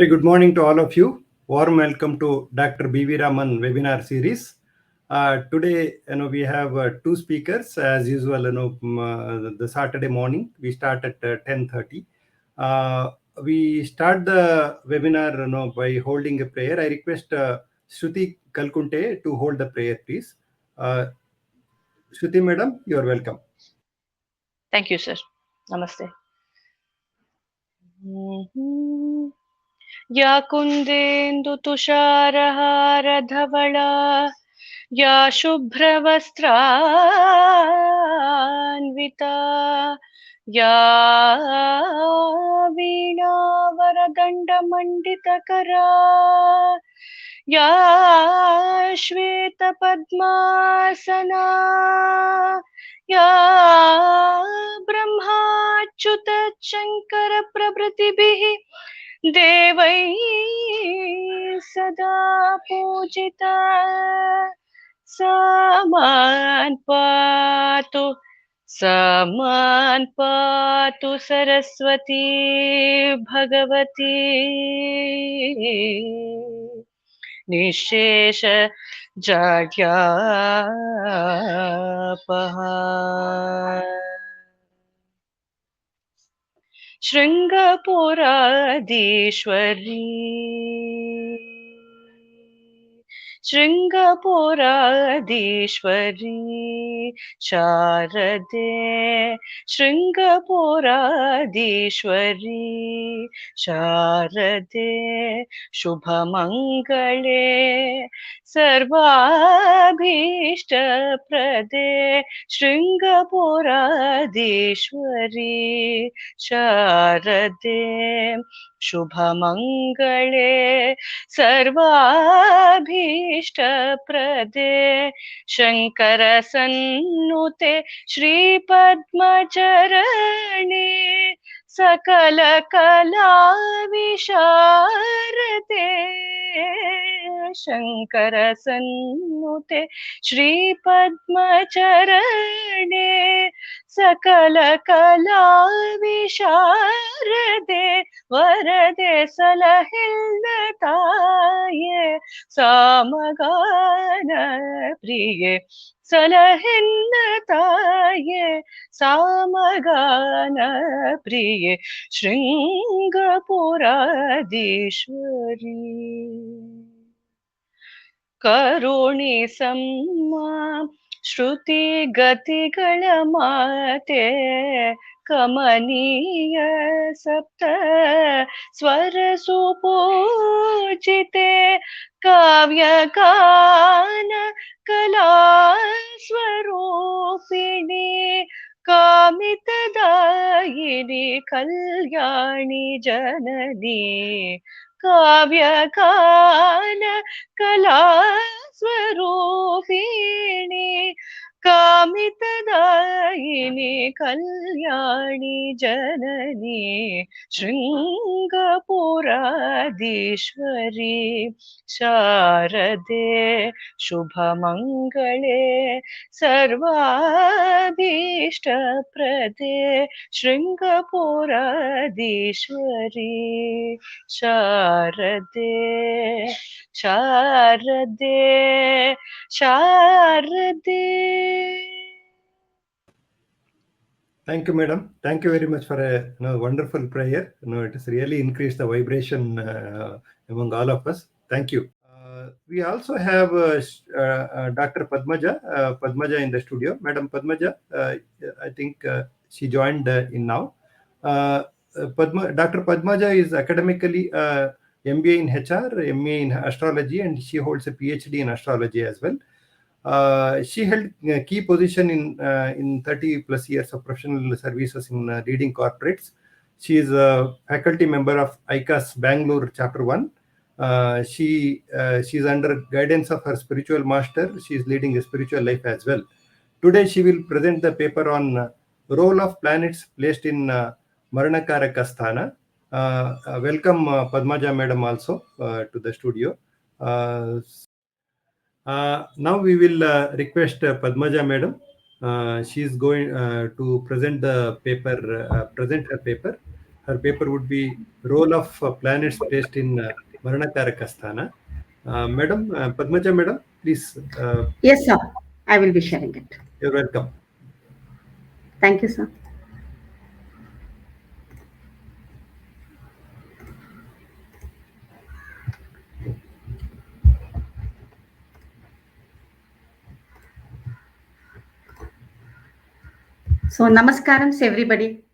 Very good morning to all of you. Warm welcome to Dr. B.V. Raman webinar series. Today, we have two speakers as usual. The Saturday morning we start at 10:30. We start the webinar, by holding a prayer. I request Shruti Kalkunte to hold the prayer, please. Shruti, madam, you are welcome. Thank you, sir. Namaste. या कुन्देन्दु तुषारहारधवला या शुभ्रवस्त्रान्विता या वीणावरदण्डमण्डितकरा या श्वेतपद्मासना या ब्रह्माच्युत शङ्कर प्रभृतिभिः देवैः सदा पूजिता सामान् पातु सरस्वती भगवती निःशेष जाड्यापहा शृङ्गपुराधीश्वरी शारदे शृङ्गपुराधीश्वरी शारदे शुभमङ्गले सर्वाभीष्टप्रदे शृङ्गपुराधीश्वरी शारदे शुभमङ्गले सर्वाभीष्टप्रदे शङ्करसन्नुते श्रीपद्मचरणे सकलकलाविशारदे शङ्करसन्नुते श्रीपद्मचरणे सकलकलाविशारदे वरदे सलहिल्लताये सामगान प्रिये सलहिल्लताये सामगान प्रिये शृङ्गपुराधीश्वरी करुणिसम्मा श्रुति गतिಗಳ ಮಾತೆ ಕಮನೀಯ ಸಪ್ತ ಸ್ವರ ಸುಪೂಜಿತೆ ಕಾವ್ಯಗಾನ ಕಲಾ ಸ್ವರೂಪಿಣಿ ಕಾಮಿತದಾಯಿನಿ ಕಲ್ಯಾಣಿ ಜನನಿ ಕಾವ್ಯಗಾನ ಕಲಾ ಸ್ವರೂಪಿಣಿ कामितदायिनी कल्याणी जननी शृङ्गपुराधीश्वरी शारदे शुभमङ्गले सर्वाभीष्टप्रदे शृङ्गपुराधीश्वरी शारदे शारदे शारदे. Thank you, madam. Thank you very much for a wonderful prayer. It has really increased the vibration among all of us. Thank you. We also have Dr. Padmaja in the studio. Madam Padmaja, I think she joined in now. Dr. Padmaja is academically MBA in HR, MA in astrology, and she holds a PhD in astrology as well. She held a key position in 30 plus years of professional services in leading corporates. She is a faculty member of ICAS Bangalore Chapter 1. She is under guidance of her spiritual master. She is leading a spiritual life as well. Today she will present the paper on role of planets placed in Maranakaraka Sthana. Welcome Padmaja madam also to the studio. Now we will request Padmaja madam. She is going to present the paper, present her paper. Her paper would be Role of Planets Placed in Maranakarakasthana. Madam, Padmaja Madam, please. Yes, sir. I will be sharing it. You're welcome. Thank you, sir. So, namaskarams, everybody.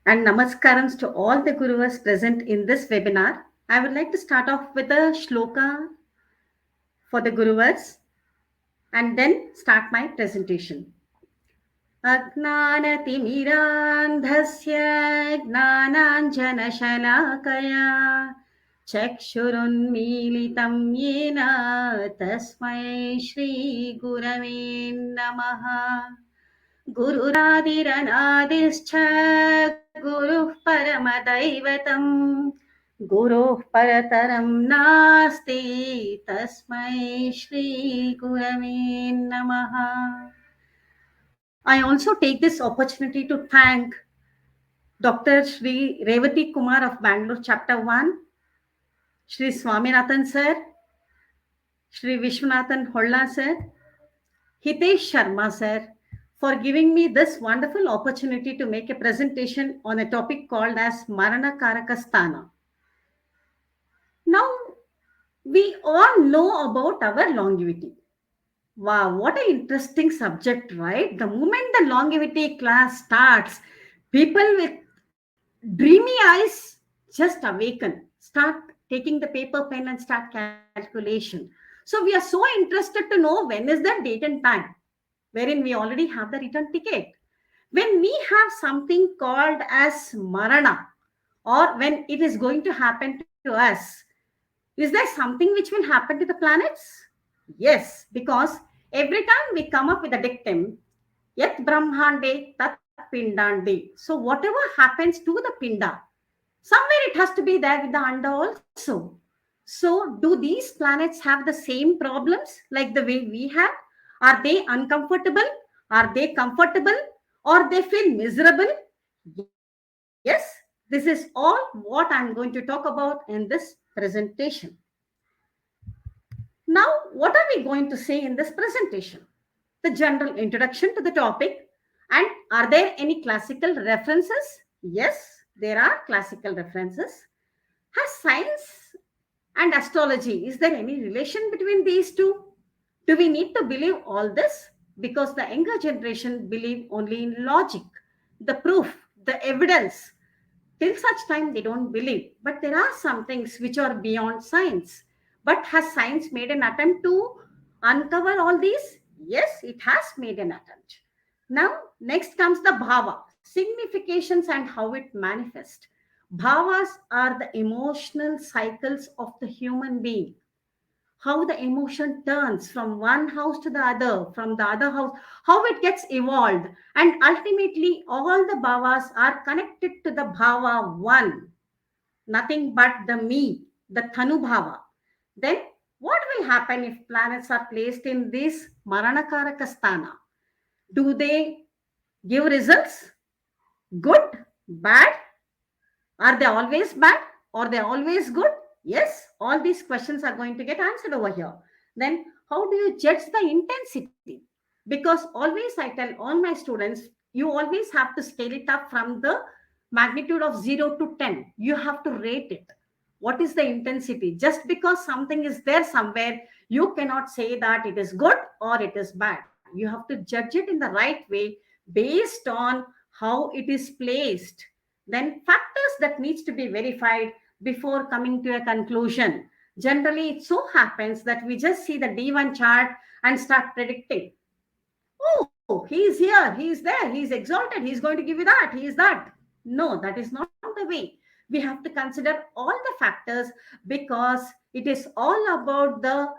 And namaskarams to all the Gurus present in this webinar. I would like to start off with a shloka for the Gurus and then start my presentation. अज्ञानतिमिरान्धस्य ज्ञानाञ्जनशलाकया चक्षुरुन्मीलितं येन तस्मै श्रीगुरवे नमः गुरुरादिरनादिश्च गुरुः परमदैवतम् गुरोः परतरं नास्ति तस्मै श्रीगुरवे नमः. I also take this opportunity to thank Dr. Sri Revati Kumar of Bangalore Chapter 1, Sri Swaminathan Sir, Sri Vishwanathan Holla Sir, Hitesh Sharma Sir, for giving me this wonderful opportunity to make a presentation on a topic called as Maranakarakasthana. Now, we all know about our longevity. Wow, what an interesting subject, right? The moment the longevity class starts, people with dreamy eyes just awaken, start taking the paper, pen, and start calculation. So we are so interested to know when is the date and time, wherein we already have the return ticket. When we have something called as Marana, or when it is going to happen to us, is there something which will happen to the planets? Yes, because every time we come up with a dictum, Yat Brahmande Tat Pindande. So whatever happens to the Pinda, somewhere it has to be there with the Anda also. So do these planets have the same problems like the way we have? Are they uncomfortable? Are they comfortable? Or they feel miserable? Yes, this is all what I'm going to talk about in this presentation. Now, what are we going to say in this presentation? The general introduction to the topic. And are there any classical references? Yes, there are classical references. Has science and astrology, is there any relation between these two? Do we need to believe all this? Because the younger generation believe only in logic, the proof, the evidence. Till such time, they don't believe. But there are some things which are beyond science. But has science made an attempt to uncover all these? Yes, it has made an attempt. Now, next comes the bhava, significations and how it manifests. Bhavas are the emotional cycles of the human being. How the emotion turns from one house to the other, from the other house, how it gets evolved. And ultimately, all the bhavas are connected to the bhava one, nothing but the me, the Thanu bhava. Then what will happen if planets are placed in this Maranakarakasthana? Do they give results? Good? Bad? Are they always bad? Or they always good? Yes, all these questions are going to get answered over here. Then how do you judge the intensity? Because always I tell all my students, you always have to scale it up from the magnitude of 0 to 10. You have to rate it. What is the intensity? Just because something is there somewhere, you cannot say that it is good or it is bad. You have to judge it in the right way based on how it is placed. Then factors that needs to be verified before coming to a conclusion. Generally, it so happens that we just see the D1 chart and start predicting. Oh, he is here, he is there, he is exalted, he is going to give you that, he is that. No, that is not the way. We have to consider all the factors because it is all about the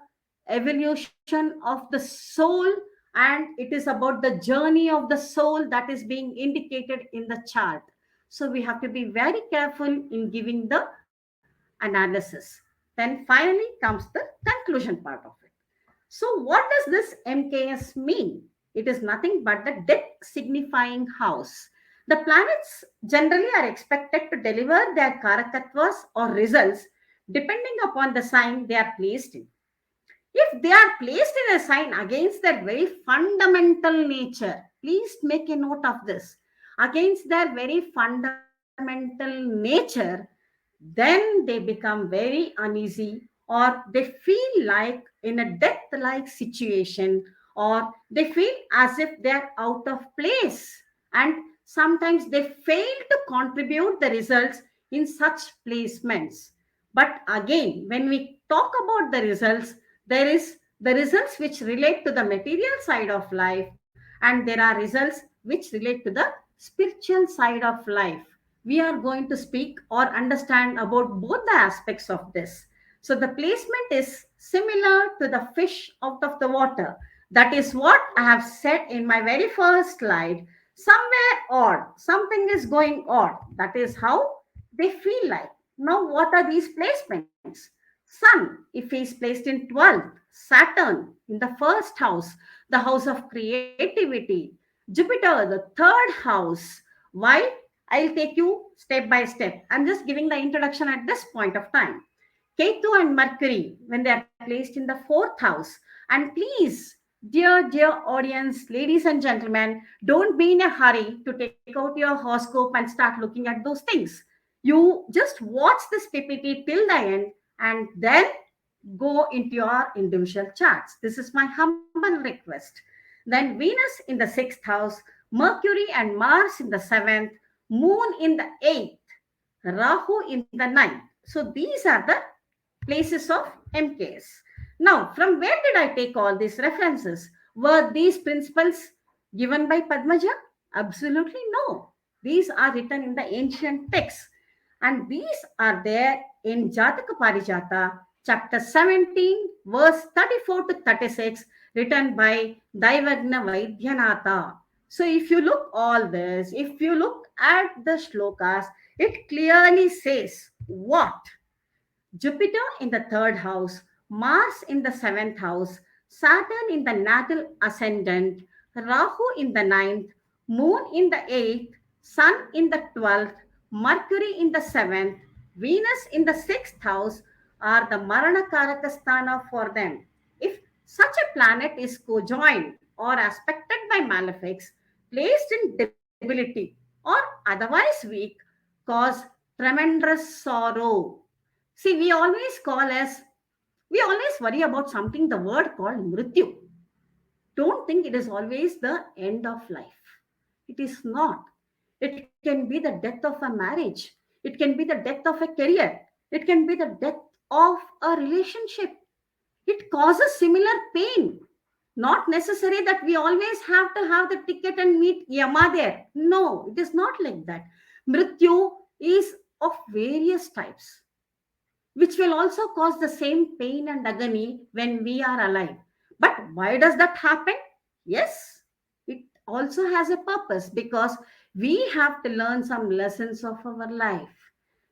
evolution of the soul and it is about the journey of the soul that is being indicated in the chart. So we have to be very careful in giving the analysis. Then finally comes the conclusion part of it. So what does this MKS mean? It is nothing but the death signifying house. The planets generally are expected to deliver their karakatvas or results depending upon the sign they are placed in. If they are placed in a sign against their very fundamental nature, please make a note of this, against their very fundamental nature, then they become very uneasy, or they feel like in a death like situation, or they feel as if they are out of place, and sometimes they fail to contribute the results in such placements. But again, when we talk about the results, there is the results which relate to the material side of life, and there are results which relate to the spiritual side of life. We are going to speak or understand about both the aspects of this. So the placement is similar to the fish out of the water. That is what I have said in my very first slide. Somewhere odd, something is going odd. That is how they feel like. Now, what are these placements? Sun, if he is placed in 12th, Saturn in the first house, the house of creativity, Jupiter, the third house. Why? I'll take you step by step. I'm just giving the introduction at this point of time. Ketu and Mercury, when they are placed in the fourth house. And please, dear audience, ladies and gentlemen, don't be in a hurry to take out your horoscope and start looking at those things. You just watch this PPT till the end and then go into your individual charts. This is my humble request. Then Venus in the sixth house, Mercury and Mars in the seventh, Moon in the eighth, Rahu in the ninth. So these are the places of MKS. Now, from where did I take all these references? Were these principles given by Padmaja? Absolutely no. These are written in the ancient texts, and these are there in Jataka Parijata, chapter 17, verse 34 to 36, written by Daivagna Vaidyanatha. So if you look all this, if you look at the shlokas, it clearly says what? Jupiter in the third house, Mars in the seventh house, Saturn in the natal ascendant, Rahu in the ninth, Moon in the eighth, Sun in the 12th, Mercury in the seventh, Venus in the sixth house are the Marana Karakasthana for them. If such a planet is conjoined or aspected by malefics, placed in debility or otherwise weak, cause tremendous sorrow. See, we always worry about something, the word called mrityu. Don't think it is always the end of life. It is not. It can be the death of a marriage. It can be the death of a career. It can be the death of a relationship. It causes similar pain. Not necessary that we always have to have the ticket and meet Yama there. No, it is not like that. Mrityu is of various types, which will also cause the same pain and agony when we are alive. But why does that happen? Yes, it also has a purpose, because we have to learn some lessons of our life.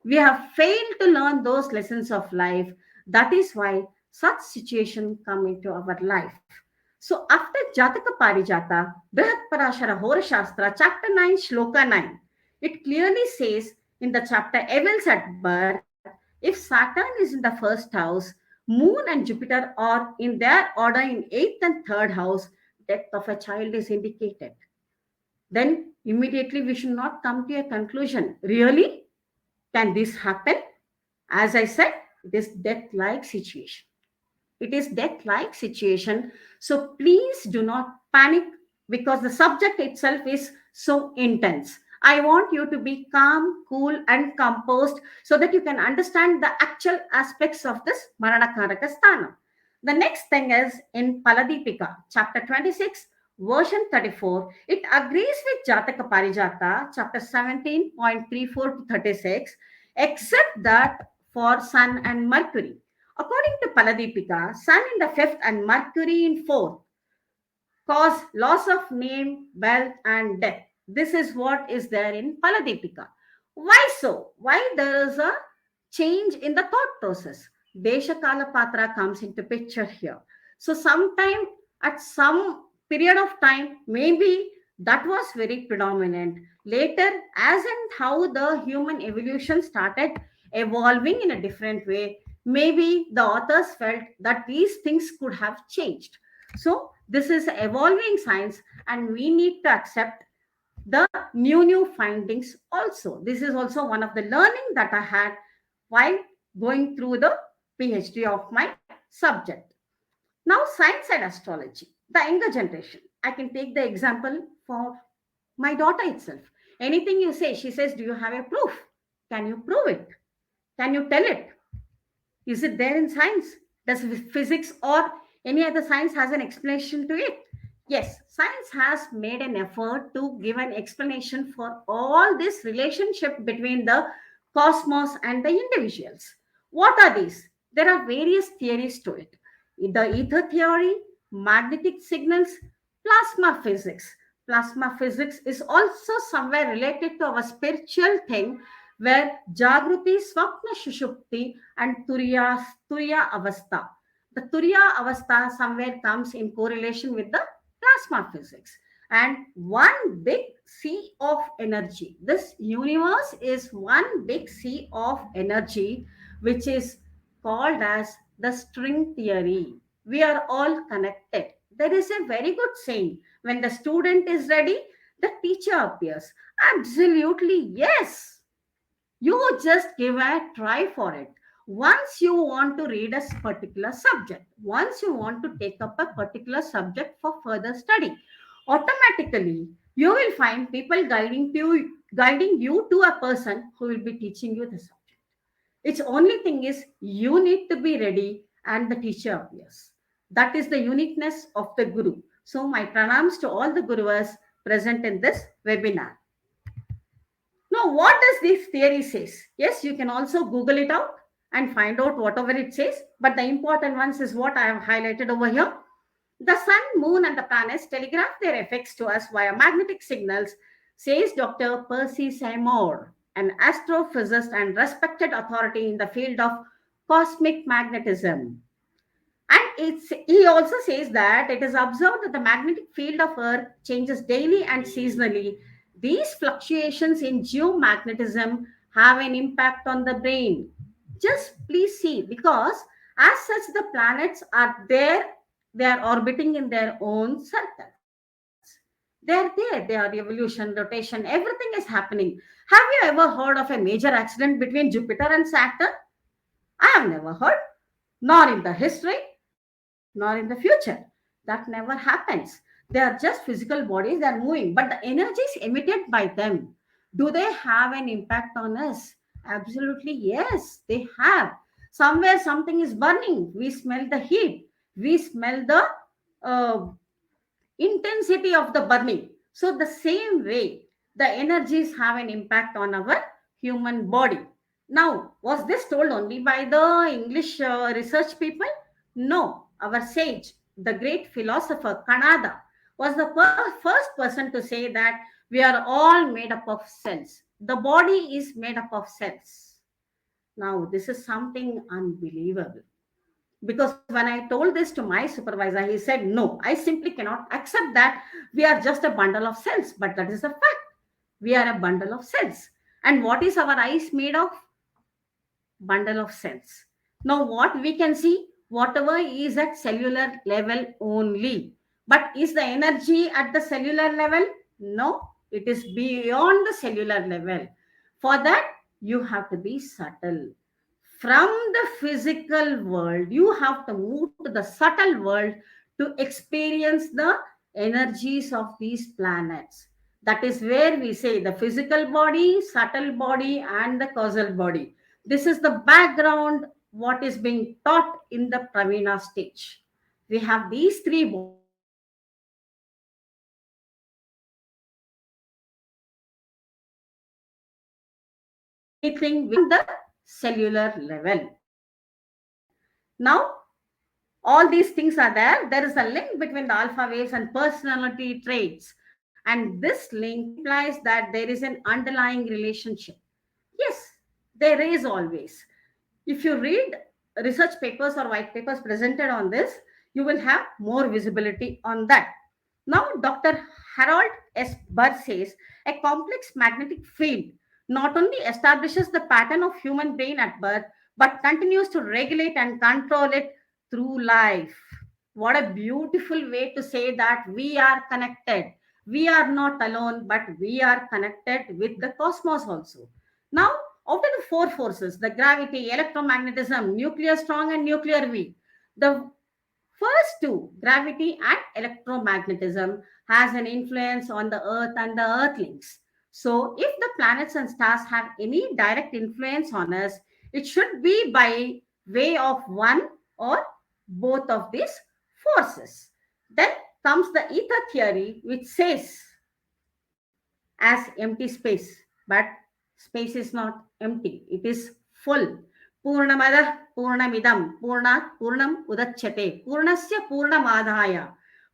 We have failed to learn those lessons of life. That is why such situations come into our life. So after Jataka Parijata, Brihat Parashara Hora Shastra, chapter 9, shloka 9, it clearly says in the chapter Evils at Birth, if Saturn is in the first house, Moon and Jupiter are in their order in 8th and 3rd house, death of a child is indicated. Then immediately we should not come to a conclusion. Really? Can this happen? As I said, it is death-like situation. It is death-like situation. So please do not panic, because the subject itself is so intense. I want you to be calm, cool, and composed so that you can understand the actual aspects of this Maranakaraka Sthana. The next thing is in Paladipika, chapter 26, version 34. It agrees with Jataka Parijata, chapter 17.34 to 36, except that for Sun and Mercury. According to Paladipika, Sun in the 5th and Mercury in 4th cause loss of name, wealth, and death. This is what is there in Paladipika. Why so? Why there is a change in the thought process? Desha Kala Patra comes into picture here. So sometime at some period of time, maybe That was very predominant. Later, as and how the human evolution started evolving in a different way, maybe the authors felt that these things could have changed. So, this is evolving science, and we need to accept the new findings also. This is also one of the learning that I had while going through the PhD of my subject. Now, science and astrology, the younger generation. I can take the example for my daughter itself. Anything you say, she says, do you have a proof? Can you prove it? Can you tell it? Is it there in science? Does physics or any other science has an explanation to it? Yes, science has made an effort to give an explanation for all this relationship between the cosmos and the individuals. What are these? There are various theories to it. The ether theory, magnetic signals, plasma physics. Plasma physics is also somewhere related to our spiritual thing where Jagruti, Swapna Shushupti, and Turiya Avastha. The Turiya Avastha somewhere comes in correlation with the plasma physics. And one big sea of energy. This universe is one big sea of energy, which is called as the string theory. We are all connected. There is a very good saying when the student is ready, the teacher appears. Absolutely, yes. You just give a try for it. Once you want to read a particular subject, once you want to take up a particular subject for further study, automatically you will find people guiding you to a person who will be teaching you the subject. Its only thing is you need to be ready and the teacher appears. That is the uniqueness of the guru. So my pranams to all the gurus present in this webinar. Now, what does this theory says? Yes, you can also Google it out and find out whatever it says. But the important ones is what I have highlighted over here. The sun, moon, and the planets telegraph their effects to us via magnetic signals, says Dr. Percy Seymour, an astrophysicist and respected authority in the field of cosmic magnetism. And he also says that it is observed that the magnetic field of Earth changes daily and seasonally. These fluctuations in geomagnetism have an impact on the brain. Just please see, because as such, the planets are there, they are orbiting in their own circles. They are there, they are evolution, rotation, everything is happening. Have you ever heard of a major accident between Jupiter and Saturn? I have never heard, nor in the history, nor in the future. That never happens. They are just physical bodies, they are moving, but the energies emitted by them, do they have an impact on us? Absolutely, yes, they have. Somewhere something is burning, we smell the heat, we smell the uh, intensity of the burning. So, the same way, the energies have an impact on our human body. Now, was this told only by the English research people? No, our sage, the great philosopher Kanada, was the first person to say that we are all made up of cells. The body is made up of cells. Now, this is something unbelievable. Because when I told this to my supervisor, he said, no, I simply cannot accept that we are just a bundle of cells. But that is a fact. We are a bundle of cells. And what is our eyes made of? Bundle of cells. Now, what we can see, whatever is at cellular level only. But is the energy at the cellular level? No, it is beyond the cellular level. For that, you have to be subtle. From the physical world, you have to move to the subtle world to experience the energies of these planets. That is where we say the physical body, subtle body, and the causal body. This is the background, what is being taught in the Pravina stage. We have these three bodies, physical body, subtle body, and the causal body. Anything beyond the cellular level. Now, all these things are there. There is a link between the alpha waves and personality traits. And this link implies that there is an underlying relationship. Yes, there is always. If you read research papers or white papers presented on this, you will have more visibility on that. Now, Dr. Harold S. Burr says a complex magnetic field not only establishes the pattern of human brain at birth, but continues to regulate and control it through life. What a beautiful way to say that we are connected. We are not alone, but we are connected with the cosmos also. Now, out of the four forces, the gravity, electromagnetism, nuclear strong and nuclear weak, the first two, gravity and electromagnetism, has an influence on the Earth and the Earthlings. So, if the planets and stars have any direct influence on us, it should be by way of one or both of these forces. Then comes the ether theory, which says as empty space, but space is not empty, it is full. Purnamada Purnamidam Purnat Purnam Udachyate Purnasya Purnamadhaya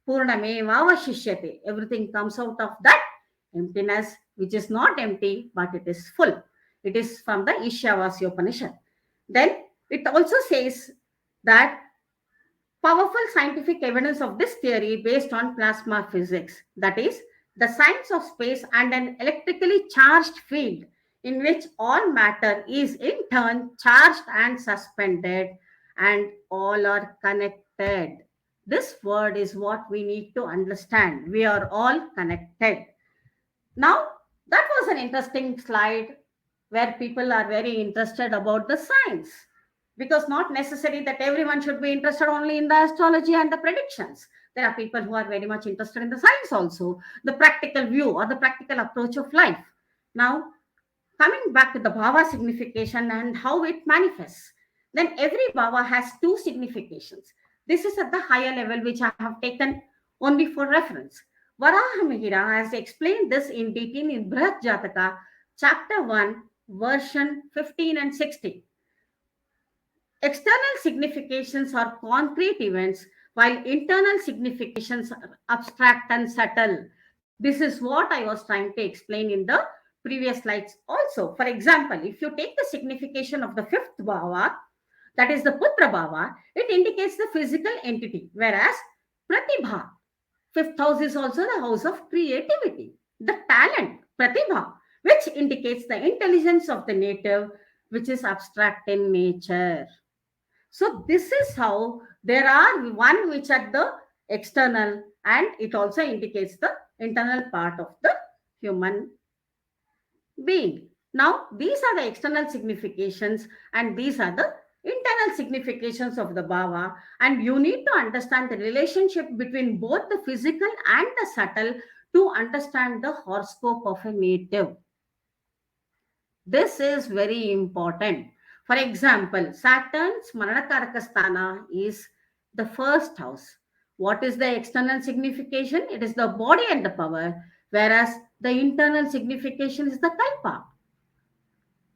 Purnamevavashishyate. Everything comes out of that emptiness, which is not empty, but it is full. It is from the Ishyavasya Upanishad. Then it also says that powerful scientific evidence of this theory based on plasma physics, that is, the science of space and an electrically charged field in which all matter is in turn charged and suspended, and all are connected. This word is what we need to understand. We are all connected. Now, that was an interesting slide where people are very interested about the science, because not necessary that everyone should be interested only in the astrology and the predictions. There are people who are very much interested in the science also, the practical view or the practical approach of life. Now, coming back to the bhava signification and how it manifests, then every bhava has two significations. This is at the higher level, which I have taken only for reference. Varahamihira has explained this in detail in Brihat Jataka, chapter 1, version 15 and 16. External significations are concrete events, while internal significations are abstract and subtle. This is what I was trying to explain in the previous slides also. For example, if you take the signification of the fifth bhava, that is the Putra bhava, it indicates the physical entity, whereas Pratibha, fifth house, is also the house of creativity, the talent, Pratibha, which indicates the intelligence of the native, which is abstract in nature. So this is how there are one which at the external, and it also indicates the internal part of the human being. Now, these are the external significations and these are the internal significations of the bhava, and you need to understand the relationship between both the physical and the subtle to understand the horoscope of a native. This is very important. For example, Saturn's Maranakaraka is the first house. What is the external signification? It is the body and the power, whereas the internal signification is the kalpa,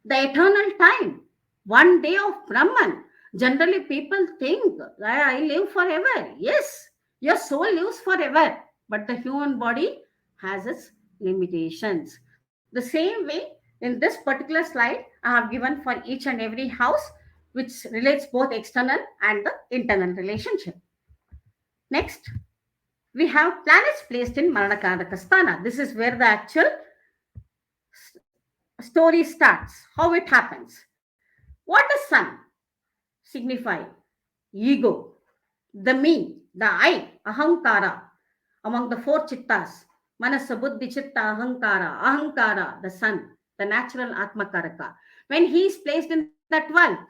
the eternal time, one day of Brahman. Generally, people think, I live forever. Yes, your soul lives forever, but the human body has its limitations. The same way, in this particular slide, I have given for each and every house, which relates both external and the internal relationship. Next, we have planets placed in Maranakadakasthana. This is where the actual story starts, how it happens. What does sun signify? Ego, the me, the I, ahankara. Among the four chittas, manasa, buddhi, chitta, ahankara, ahankara, the sun, the natural atmakaraka. When he is placed in that 12th,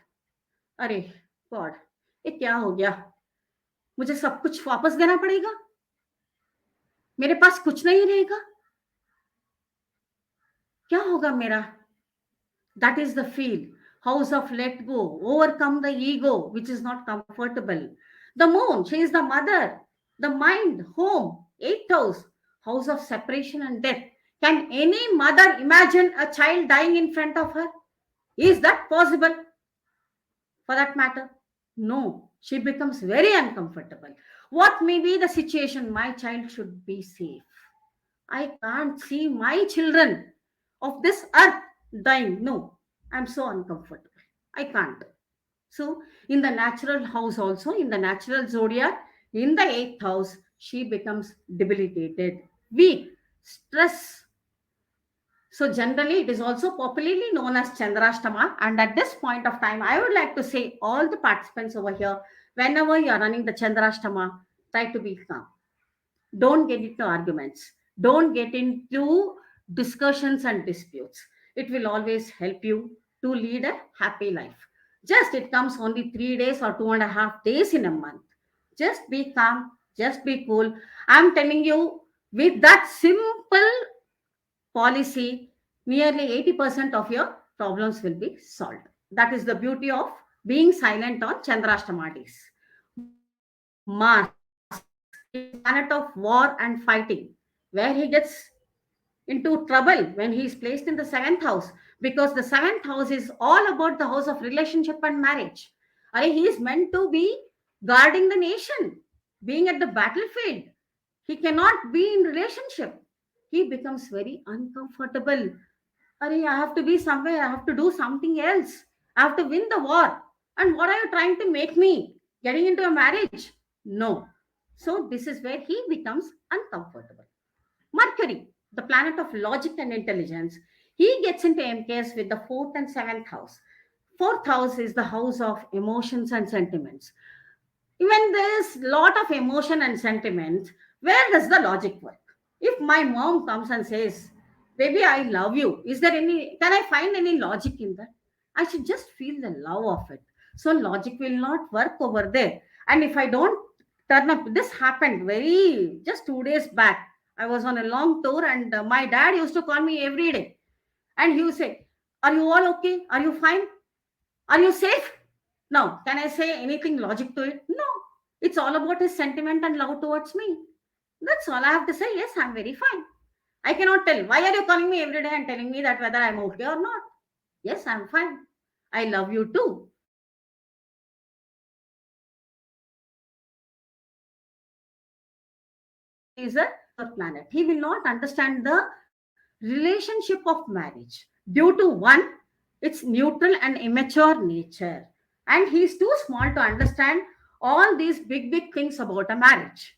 अरे God ये क्या हो गया, मुझे सब कुछ वापस देना पड़ेगा, मेरे पास कुछ नहीं रहेगा, क्या होगा मेरा? That is the field, house of let go, overcome the ego which is not comfortable. The moon, she is the mother, the mind, home, 8th house of separation and death. Can any mother imagine a child dying in front of her? Is that possible? For that matter, no, she becomes very uncomfortable. What may be the situation? My child should be safe. I can't see my children of this earth dying. No, I'm so uncomfortable. I can't. So, in the natural house, also, in the natural zodiac, in the 8th house, she becomes debilitated, weak, stress. So generally, it is also popularly known as Chandrashtama. And at this point of time, I would like to say all the participants over here, whenever you are running the Chandrashtama, try to be calm. Don't get into arguments. Don't get into discussions and disputes. It will always help you to lead a happy life. Just it comes only 3 days or 2.5 days in a month. Just be calm. Just be cool. I'm telling you, with that simple policy, nearly 80% of your problems will be solved. That is the beauty of being silent on Chandrashtama days. Mars is the planet of war and fighting, where he gets into trouble when he is placed in the seventh house, because the seventh house is all about the house of relationship and marriage. He is meant to be guarding the nation, being at the battlefield. He cannot be in relationship. He becomes very uncomfortable. I have to be somewhere, I have to do something else. I have to win the war. And what are you trying to make me? Getting into a marriage? No. So this is where he becomes uncomfortable. Mercury, the planet of logic and intelligence, he gets into MKS with the fourth and seventh house. Fourth house is the house of emotions and sentiments. When there is lot of emotion and sentiments, where does the logic work? If my mom comes and says, baby, I love you, can I find any logic in that? I should just feel the love of it. So logic will not work over there. And if I don't turn up, this happened just 2 days back. I was on a long tour, and my dad used to call me every day. And he would say, are you all okay? Are you fine? Are you safe? Now, can I say anything logic to it? No. It's all about his sentiment and love towards me. That's all I have to say. Yes, I'm very fine. I cannot tell. Why are you calling me every day and telling me that whether I'm okay or not? Yes, I'm fine. I love you too. Is a planet. He will not understand the relationship of marriage due to one, its neutral and immature nature. And he is too small to understand all these big things about a marriage.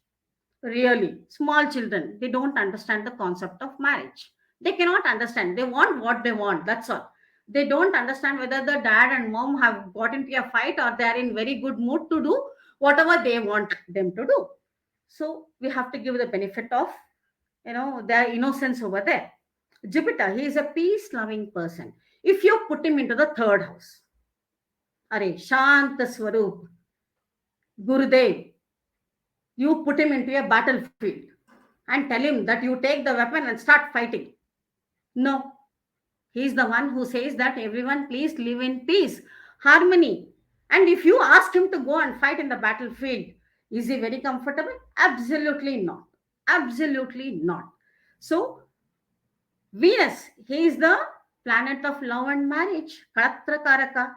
Really, small children, they don't understand the concept of marriage. They cannot understand. They want what they want. That's all. They don't understand whether the dad and mom have got into a fight or they are in very good mood to do whatever they want them to do. So we have to give the benefit of their innocence over there. Jupiter, he is a peace-loving person. If you put him into the third house, Are Shanta Swarup, Gurudev, you put him into a battlefield and tell him that you take the weapon and start fighting. No. He is the one who says that everyone please live in peace, harmony. And if you ask him to go and fight in the battlefield, is he very comfortable? Absolutely not. Absolutely not. So, Venus, he is the planet of love and marriage, Kalatra Karaka.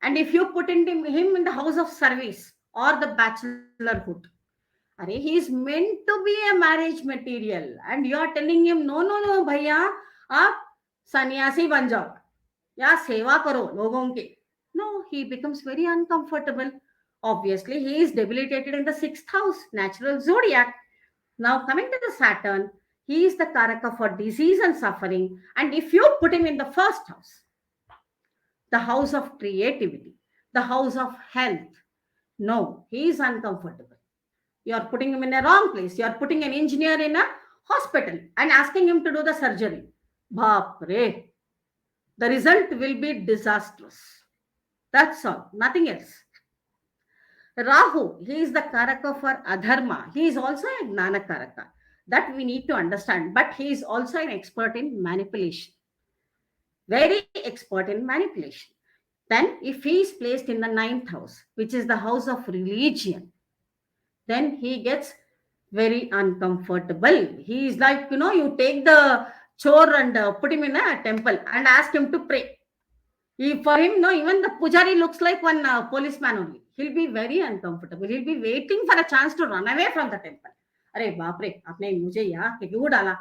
And if you put him in the house of service or the bachelorhood, he is meant to be a marriage material. And you are telling him, no, bhaiya, aap sannyasi ban jao. Ya seva karo logon ke. No, he becomes very uncomfortable. Obviously, he is debilitated in the sixth house, natural zodiac. Now, coming to the Saturn, he is the Karaka for disease and suffering. And if you put him in the first house, the house of creativity, the house of health, no, he is uncomfortable. You are putting him in a wrong place. You are putting an engineer in a hospital and asking him to do the surgery. Baap re. The result will be disastrous. That's all. Nothing else. Rahu, he is the Karaka for Adharma. He is also a Gnana Karaka. That we need to understand. But he is also an expert in manipulation. Very expert in manipulation. Then if he is placed in the ninth house, which is the house of religion, then he gets very uncomfortable. He is like, you take the chore and put him in a temple and ask him to pray. For him, even the pujari looks like one policeman only. He'll be very uncomfortable. He'll be waiting for a chance to run away from the temple. अरे बाप रे, आपने मुझे यहाँ क्यों डाला?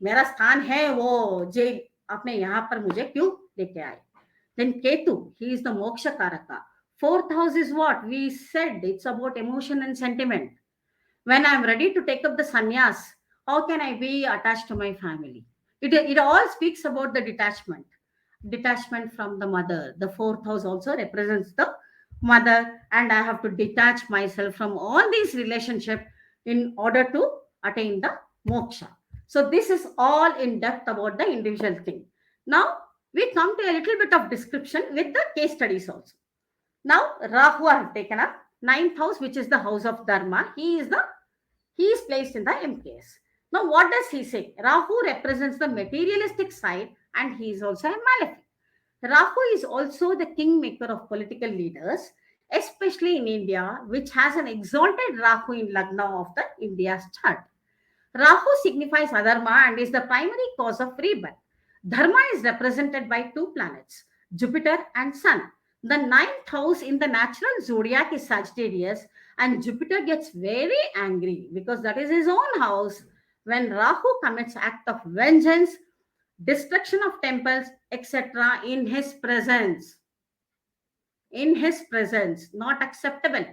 मेरा स्थान है वो जेल. आपने यहाँ पर मुझे क्यों लेके आए? Then Ketu, he is the moksha karaka. Fourth house is what? We said it's about emotion and sentiment. When I'm ready to take up the sannyas, how can I be attached to my family? It all speaks about the detachment from the mother. The fourth house also represents the mother, and I have to detach myself from all these relationships in order to attain the moksha. So this is all in depth about the individual thing. Now we come to a little bit of description with the case studies also. Now Rahu I have taken up ninth house, which is the house of dharma. He is placed in the MKS. Now, what does he say? Rahu represents the materialistic side, and he is also a malefic. Rahu is also the kingmaker of political leaders, especially in India, which has an exalted Rahu in Lagna of the India's chart. Rahu signifies adharma and is the primary cause of rebirth. Dharma is represented by two planets, Jupiter and Sun. The ninth house in the natural zodiac is Sagittarius, and Jupiter gets very angry because that is his own house when Rahu commits act of vengeance, destruction of temples, etc. in his presence. In his presence, not acceptable.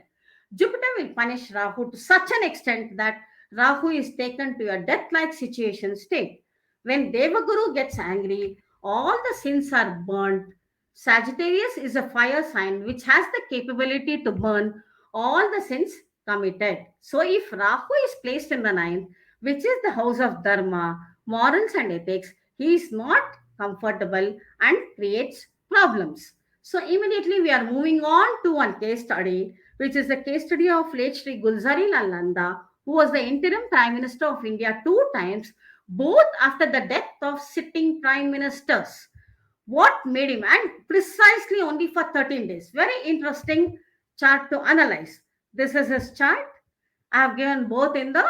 Jupiter will punish Rahu to such an extent that Rahu is taken to a death-like situation state. When Devaguru gets angry, all the sins are burnt. Sagittarius is a fire sign which has the capability to burn all the sins committed. So if Rahu is placed in the ninth, which is the house of dharma, morals and ethics, he is not comfortable and creates problems. So immediately we are moving on to one case study, which is the case study of late Sri Gulzari Lal Nanda, who was the interim Prime Minister of India two times, both after the death of sitting Prime Ministers. What made him, and precisely only for 13 days. Very interesting chart to analyze. This is his chart. I have given both in the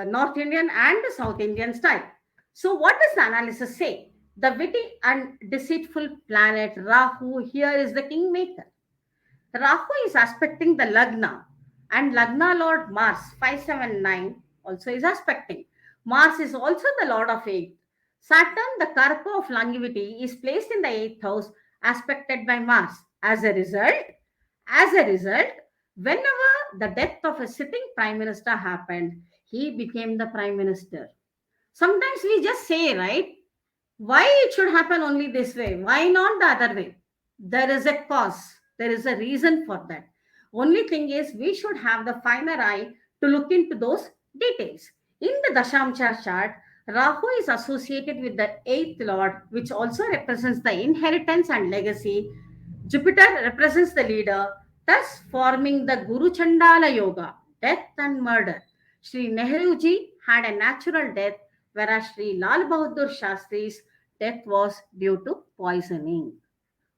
North Indian and the South Indian style. So, what does the analysis say? The witty and deceitful planet Rahu here is the kingmaker. Rahu is aspecting the Lagna, and Lagna Lord Mars 579 also is aspecting. Mars is also the Lord of 8. Saturn, the Karka of longevity, is placed in the 8th house, aspected by Mars. As a result, whenever the death of a sitting prime minister happened, he became the prime minister. Sometimes we just say, right? Why it should happen only this way? Why not the other way? There is a cause. There is a reason for that. Only thing is we should have the finer eye to look into those details. In the Dashamcha chart, Rahu is associated with the 8th lord, which also represents the inheritance and legacy. Jupiter represents the leader, thus forming the Guru Chandala Yoga, death and murder. Sri Nehruji had a natural death, whereas Sri Lal Bahadur Shastri's death was due to poisoning.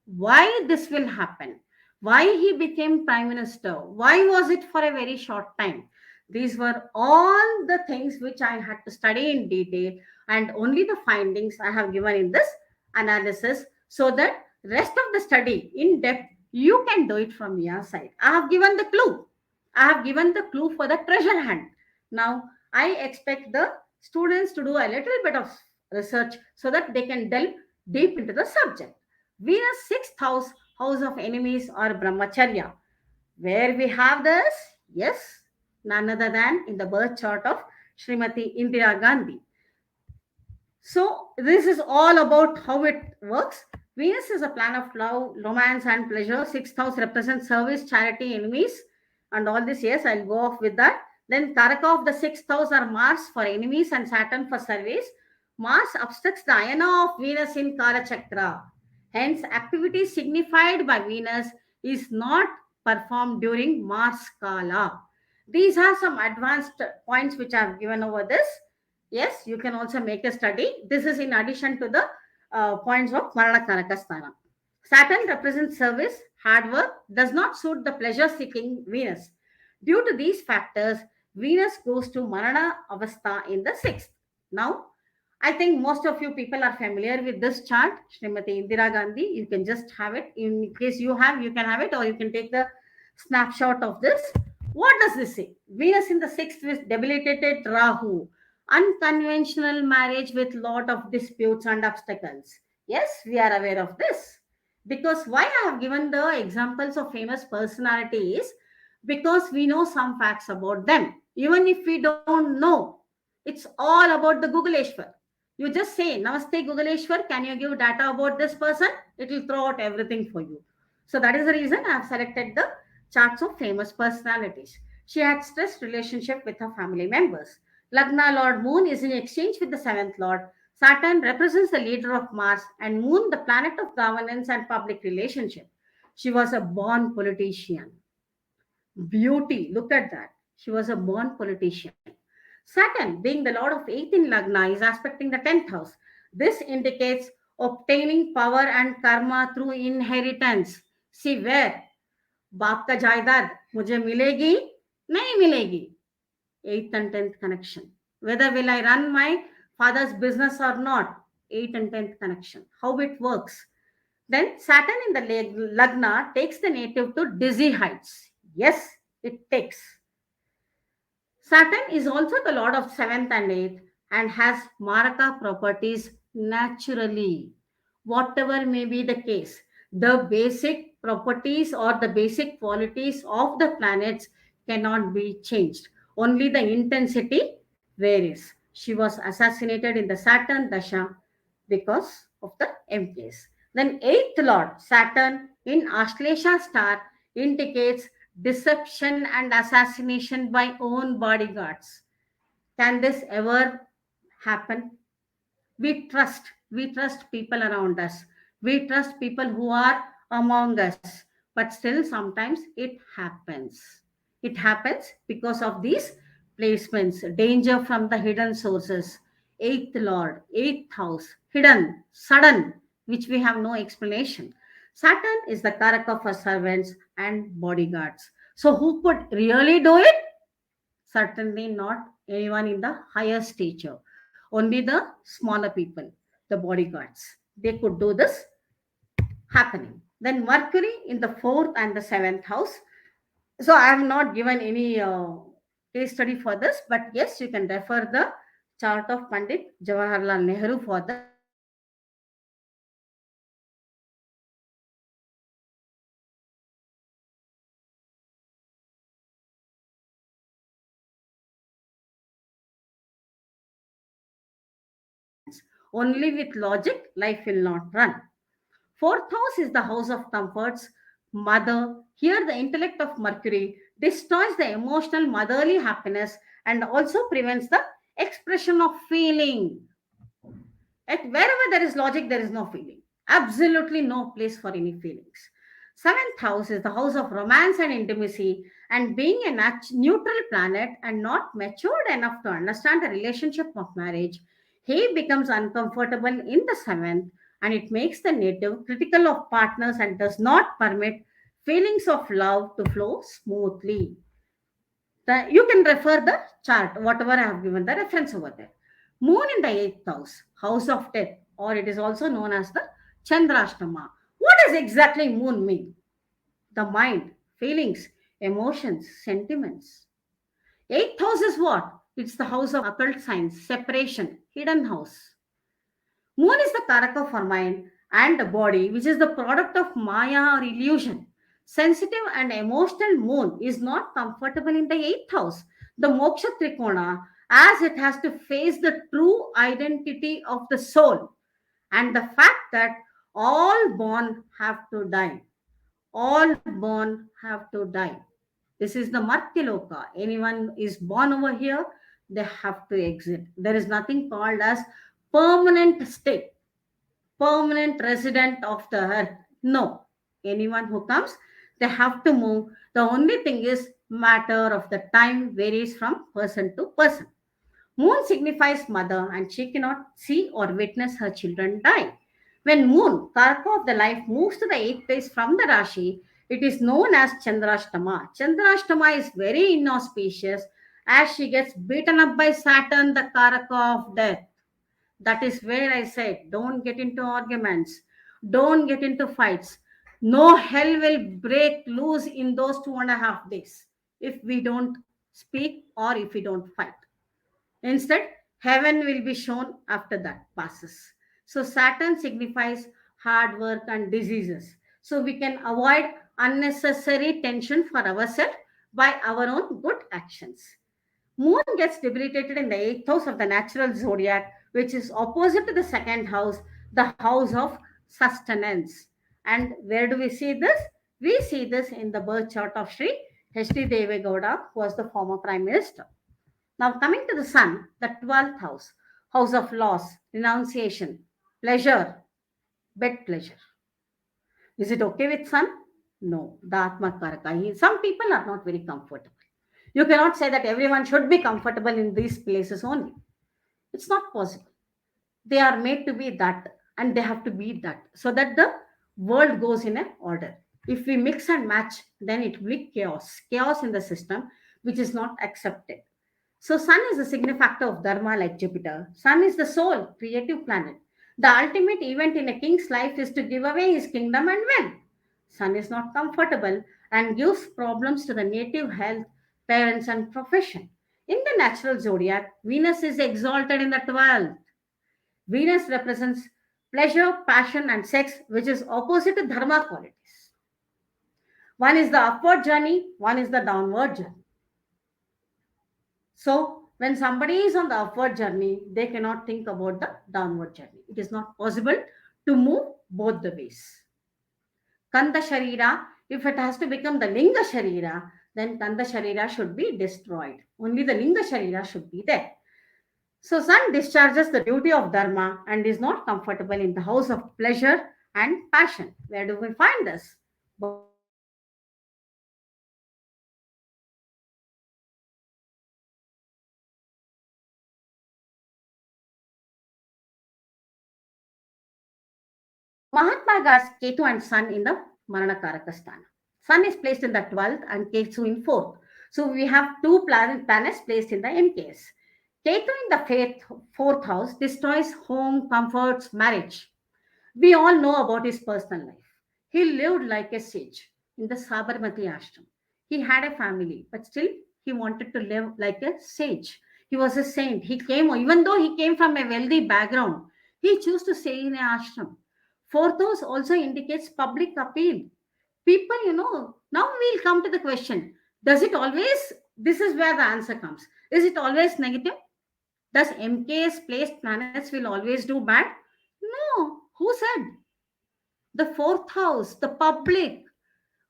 Why this will happen? Why he became prime minister? Why was it for a very short time? These were all the things which I had to study in detail, and only the findings I have given in this analysis, so that rest of the study in depth you can do it from your side. I have given the clue. I have given the clue for the treasure hunt. Now I expect the students to do a little bit of research so that they can delve deep into the subject. Venus sixth house of enemies or brahmacharya. Where we have this? Yes, none other than in the birth chart of Srimati Indira Gandhi. So this is all about how it works. Venus is a planet of love, romance, and pleasure. Sixth house represents service, charity, enemies, and all this. Yes, I'll go off with that. Then Karaka of the sixth house are Mars for enemies and Saturn for service. Mars obstructs the ayana of Venus in Kala Chakra. Hence, activity signified by Venus is not performed during Mars Kala. These are some advanced points which I have given over this. Yes, you can also make a study. This is in addition to the points of Marana Karakasthana. Saturn represents service, hard work, does not suit the pleasure seeking Venus. Due to these factors, Venus goes to Marana Avastha in the sixth. Now, I think most of you people are familiar with this chart, Srimati Indira Gandhi. You can just have it. In case you have, you can have it, or you can take the snapshot of this. What does this say? Venus in the sixth with debilitated Rahu. Unconventional marriage with lot of disputes and obstacles. Yes, we are aware of this. Because why I have given the examples of famous personalities? Because we know some facts about them. Even if we don't know, it's all about the Googleshwar. You just say, Namaste Googleshwar, can you give data about this person? It will throw out everything for you. So that is the reason I have selected the charts of famous personalities. She had stressed relationship with her family members. Lagna Lord Moon is in exchange with the seventh Lord. Saturn represents the leader of Mars and Moon the planet of governance and public relationship. She was a born politician. Beauty, look at that. She was a born politician. Saturn, being the lord of 8th in Lagna, is aspecting the 10th house. This indicates obtaining power and karma through inheritance. See where? बाप का जायदाद मुझे मिलेगी नहीं मिलेगी. 8th and 10th connection. Whether will I run my father's business or not? 8th and 10th connection. How it works. Then Saturn in the Lagna takes the native to dizzy heights. Yes, it takes. Saturn is also the lord of 7th and 8th and has Maraka properties naturally. Whatever may be the case, the basic properties or the basic qualities of the planets cannot be changed. Only the intensity varies. She was assassinated in the Saturn Dasha because of the MKs. Then 8th lord, Saturn in Ashlesha star, indicates deception and assassination by own bodyguards. Can this ever happen? We trust people around us. We trust people who are among us. But still, sometimes it happens. It happens because of these placements, danger from the hidden sources. Eighth Lord, eighth house, hidden, sudden, which we have no explanation. Saturn is the Karaka for servants and bodyguards. So, who could really do it? Certainly not anyone in the higher stature. Only the smaller people, the bodyguards. They could do this happening. Then Mercury in the fourth and the seventh house. So I have not given any case study for this, but yes, you can refer the chart of Pandit Jawaharlal Nehru for this. Only with logic, life will not run. Fourth house is the house of comforts, mother. Here, the intellect of Mercury destroys the emotional motherly happiness and also prevents the expression of feeling. At wherever there is logic, there is no feeling. Absolutely no place for any feelings. Seventh house is the house of romance and intimacy, and being a neutral planet and not matured enough to understand the relationship of marriage, he becomes uncomfortable in the seventh, and it makes the native critical of partners and does not permit feelings of love to flow smoothly. You can refer the chart, whatever I have given the reference over there. Moon in the eighth house, house of death, or it is also known as the Chandrashtama. What does exactly moon mean? The mind, feelings, emotions, sentiments. Eighth house is what? It's the house of occult signs, separation, hidden house. Moon is the karaka for mind and the body, which is the product of maya or illusion. Sensitive and emotional moon is not comfortable in the eighth house, the moksha trikona, as it has to face the true identity of the soul and the fact that all born have to die. All born have to die. This is the Martyaloka. Anyone is born over here, they have to exit. There is nothing called as permanent stay, permanent resident of the earth. No. Anyone who comes, they have to move. The only thing is matter of the time varies from person to person. Moon signifies mother and she cannot see or witness her children die. When Moon, Karka of the life, moves to the eighth place from the Rashi, it is known as Chandrashtama. Chandrashtama is very inauspicious as she gets beaten up by Saturn, the Karaka of death. That is where I said, don't get into arguments, don't get into fights. No hell will break loose in those 2.5 days if we don't speak or if we don't fight. Instead, heaven will be shown after that passes. So, Saturn signifies hard work and diseases. So, we can avoid unnecessary tension for ourselves by our own good actions. Moon gets debilitated in the 8th house of the natural zodiac, which is opposite to the second house, the house of sustenance. And where do we see this? We see this in the birth chart of Sri H.D. Devegowda, who was the former prime minister. Now, coming to the sun, the 12th house, house of loss, renunciation, pleasure, bed pleasure. Is it okay with sun? No, the Atma Karaka. Some people are not very comfortable. You cannot say that everyone should be comfortable in these places only. It's not possible. They are made to be that and they have to be that so that the world goes in a order. If we mix and match, then it will be chaos in the system, which is not accepted. So sun is the signifactor of dharma like Jupiter. Sun is the soul, creative planet. The ultimate event in a king's life is to give away his kingdom and wealth. Sun is not comfortable and gives problems to the native health, parents, and profession. In the natural zodiac, Venus is exalted in the 12th. Venus represents pleasure, passion, and sex, which is opposite to dharma qualities. One is the upward journey, one is the downward journey. So, when somebody is on the upward journey, they cannot think about the downward journey. It is not possible to move both the ways. Kanda Sharira, if it has to become the Linga Sharira, then Kanda Sharira should be destroyed. Only the Linga Sharira should be there. So, sun discharges the duty of dharma and is not comfortable in the house of pleasure and passion. Where do we find this? Mahatma Gandhi's Ketu and Sun in the Maranakaraka Sthana. Sun is placed in the 12th and Ketu in 4th. So we have two planets placed in the MKS. Ketu in the 4th house destroys home, comforts, marriage. We all know about his personal life. He lived like a sage in the Sabarmati ashram. He had a family, but still he wanted to live like a sage. He was a saint. Even though he came from a wealthy background, he chose to stay in an ashram. 4th house also indicates public appeal. People, now we'll come to the question. Does it always, this is where the answer comes. Is it always negative? Does MKS placed planets will always do bad? No. Who said? The 4th house, the public,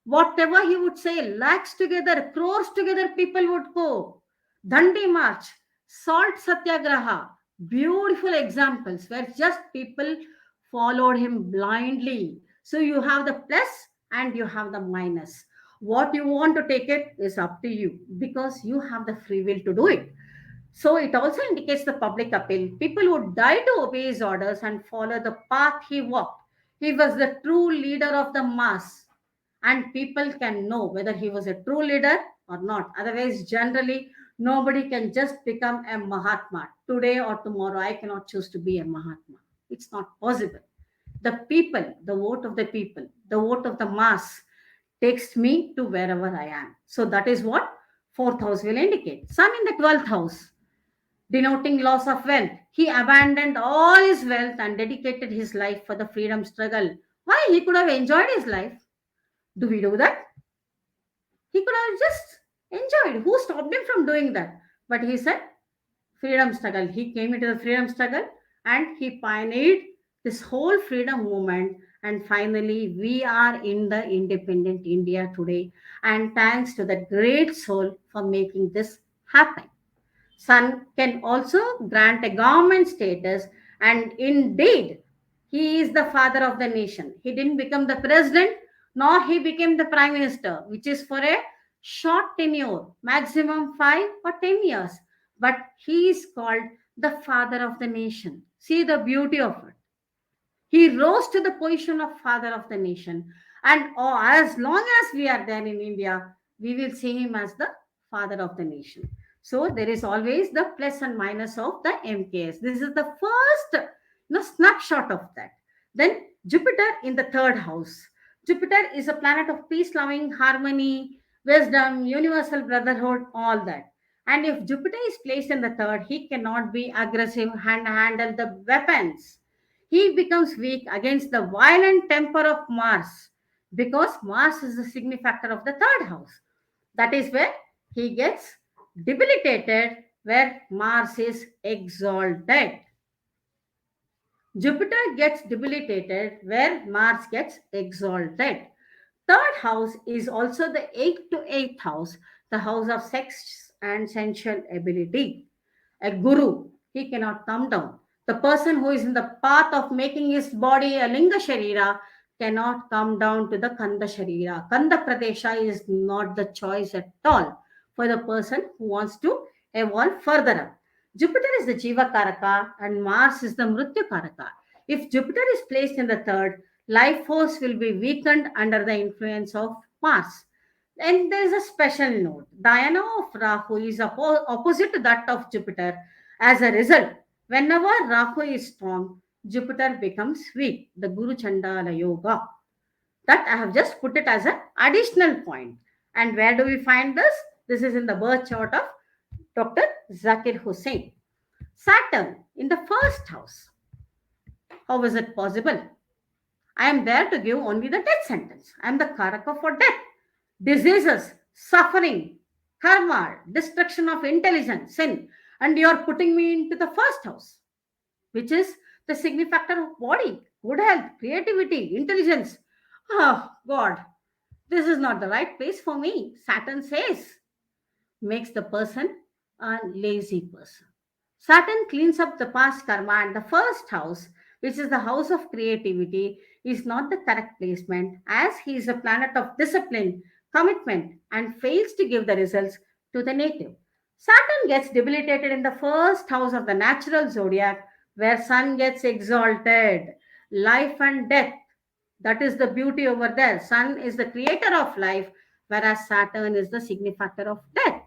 whatever he would say, lakhs together, crores together, people would go. Dandi March, Salt Satyagraha, beautiful examples where just people followed him blindly. So you have the plus and you have the minus. What you want to take it is up to you because you have the free will to do it. So it also indicates the public appeal. People would die to obey his orders and follow the path he walked. He was the true leader of the mass, and people can know whether he was a true leader or not. Otherwise, generally, nobody can just become a Mahatma. Today or tomorrow, I cannot choose to be a Mahatma. It's not possible. The people, the vote of the people, the vote of the mass takes me to wherever I am. So that is what 4th house will indicate. Sun in the 12th house, denoting loss of wealth. He abandoned all his wealth and dedicated his life for the freedom struggle. Why? He could have enjoyed his life. Do we do that? He could have just enjoyed. Who stopped him from doing that? But he said, freedom struggle. He came into the freedom struggle and he pioneered this whole freedom movement. And finally, we are in the independent India today. And thanks to that great soul for making this happen. Sun can also grant a government status, and indeed, he is the father of the nation. He didn't become the president, nor he became the prime minister, which is for a short tenure, maximum 5 or 10 years. But he is called the father of the nation. See the beauty of it. He rose to the position of father of the nation. And as long as we are there in India, we will see him as the father of the nation. So there is always the plus and minus of the MKS. This is the first snapshot of that. Then Jupiter in the 3rd house. Jupiter is a planet of peace, loving, harmony, wisdom, universal brotherhood, all that. And if Jupiter is placed in the 3rd, he cannot be aggressive and handle the weapons. He becomes weak against the violent temper of Mars because Mars is the signifactor of the 3rd house. That is where he gets debilitated where Mars is exalted. Jupiter gets debilitated where Mars gets exalted. Third house is also the 8th to 8th house, the house of sex and sensual ability. A guru, he cannot come down. The person who is in the path of making his body a linga sharira cannot come down to the kanda sharira. Kanda pradesha is not the choice at all for the person who wants to evolve further up. Jupiter is the jiva karaka and Mars is the mrityu karaka. If Jupiter is placed in the third, life force will be weakened under the influence of Mars. And there is a special note. Dhyana of Rahu is opposite to that of Jupiter. As a result, whenever Rahu is strong, Jupiter becomes weak. The Guru Chandala Yoga. That I have just put it as an additional point. And where do we find this? This is in the birth chart of Dr. Zakir Hussain. Saturn in the first house. How is it possible? I am there to give only the death sentence. I am the Karaka for death. Diseases, suffering, karma, destruction of intelligence, sin, and you are putting me into the first house, which is the signifactor of body, good health, creativity, intelligence. Oh, God, this is not the right place for me. Saturn says, makes the person a lazy person. Saturn cleans up the past karma, and the first house, which is the house of creativity, is not the correct placement as he is a planet of discipline, commitment, and fails to give the results to the native. Saturn gets debilitated in the first house of the natural zodiac where Sun gets exalted. Life and death. That is the beauty over there. Sun is the creator of life, whereas Saturn is the signifactor of death.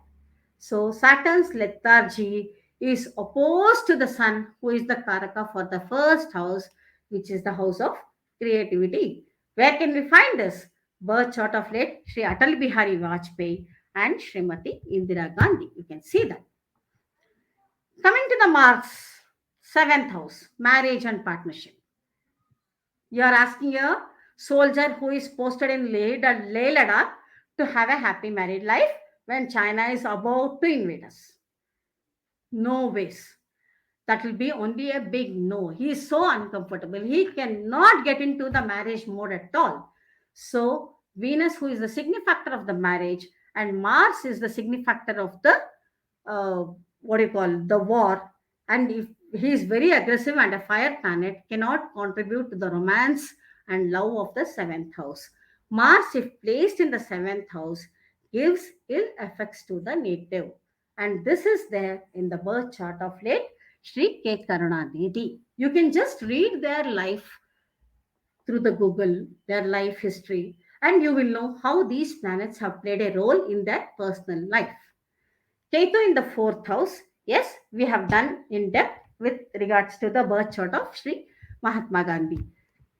So Saturn's lethargy is opposed to the Sun, who is the Karaka for the first house, which is the house of creativity. Where can we find this? Birth chart of late Sri Atal Bihari Vajpayee and Srimati Indira Gandhi. You can see that. Coming to the Mars, 7th house, marriage and partnership. You are asking a soldier who is posted in Leh Ladakh to have a happy married life when China is about to invade us. No ways. That will be only a big no. He is so uncomfortable. He cannot get into the marriage mode at all. So, Venus, who is the signifactor of the marriage, and Mars is the signifactor of the the war. And if he is very aggressive and a fire planet, cannot contribute to the romance and love of the 7th house. Mars, if placed in the 7th house, gives ill effects to the native. And this is there in the birth chart of late Sri K. Karunanidhi. You can just read their life through the Google, their life history, and you will know how these planets have played a role in their personal life. Ketu in the 4th house. Yes, we have done in depth with regards to the birth chart of Sri Mahatma Gandhi.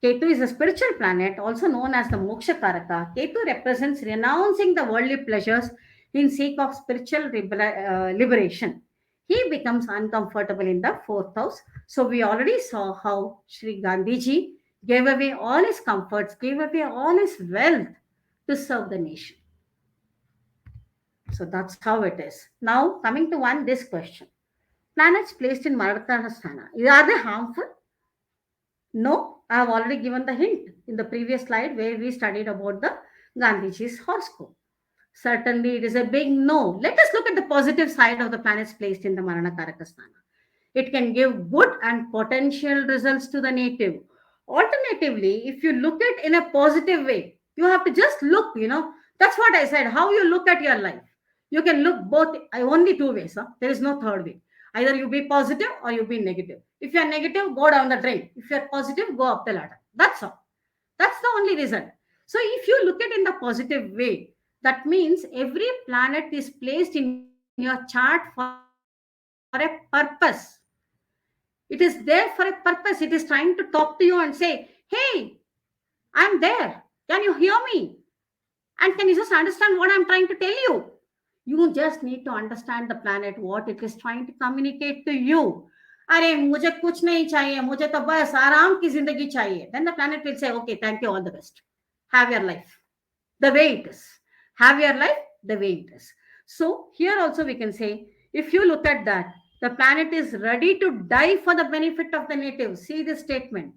Ketu is a spiritual planet, also known as the Moksha Karaka. Ketu represents renouncing the worldly pleasures in sake of spiritual liberation. He becomes uncomfortable in the 4th house. So we already saw how Sri Gandhiji gave away all his comforts, gave away all his wealth to serve the nation. So that's how it is. Now, coming to this question. Planets placed in Maratthasthana, are they harmful? No, I have already given the hint in the previous slide where we studied about the Gandhiji's horoscope. Certainly, it is a big no. Let us look at the positive side of the planets placed in the Marana Karakasthana. It can give good and potential results to the native. Alternatively, if you look at in a positive way, you have to just look, that's what I said, how you look at your life. You can look both, only two ways. There is no third way. Either you be positive or you be negative. If you are negative, go down the drain. If you are positive, go up the ladder. That's all. That's the only reason. So if you look at it in the positive way, that means every planet is placed in your chart for a purpose. It is there for a purpose. It is trying to talk to you and say, hey, I'm there. Can you hear me? And can you just understand what I'm trying to tell you? You just need to understand the planet, what it is trying to communicate to you. अरे मुझे कुछ नहीं चाहिए, मुझे तो बस आराम की जिंदगी चाहिए. Then the planet will say, okay, thank you, all the best. Have your life the way it is. Have your life the way it is. So here also we can say, if you look at that, the planet is ready to die for the benefit of the natives. See this statement.